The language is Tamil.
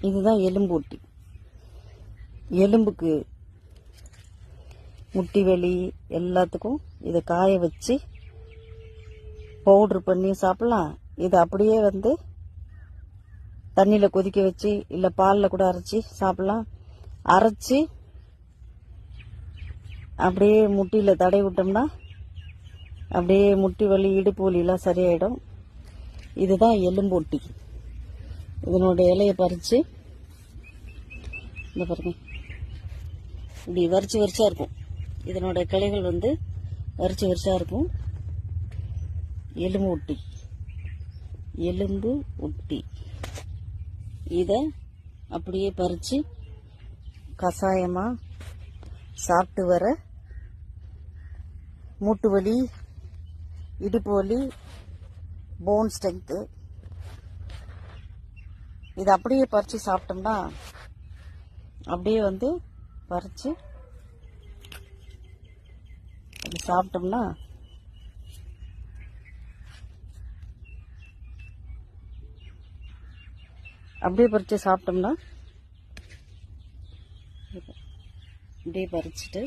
இதுதான் எலும்பூட்டி. எலும்புக்கு முட்டி வலி எல்லாத்துக்கும் இதை காய வச்சு பவுட்ரு பண்ணி சாப்பிடலாம். இதை அப்படியே தண்ணியில் கொதிக்க வச்சு இல்லை பாலில் கூட அரைச்சி சாப்பிடலாம். அரைச்சி அப்படியே முட்டியில் தடவி விட்டோம்னா அப்படியே முட்டி வலி இடுப்பு வலியெல்லாம் சரியாயிடும். இதுதான் எலும்பூட்டி. இதனோட இலையை பறித்து இந்த பாருங்க இப்படி வரிச்சு வரிச்சா இருக்கும். இதனோட கிளைகள் வரிச்சு வரிச்சா இருக்கும். எலும்பு ஒட்டி, எலும்பு ஒட்டி. இதை அப்படியே பறித்து கஷாயமாக சாப்பிட்டு வர மூட்டு வலி, இடுப்பு வலி, போன் ஸ்ட்ரென்த்து. இதை அப்படியே பறித்து சாப்பிட்டோம்னா அப்படியே பறித்து அப்படி சாப்பிட்டோம்னா அப்படியே பறித்து சாப்பிட்டோம்னா இப்படியே பறிச்சுட்டு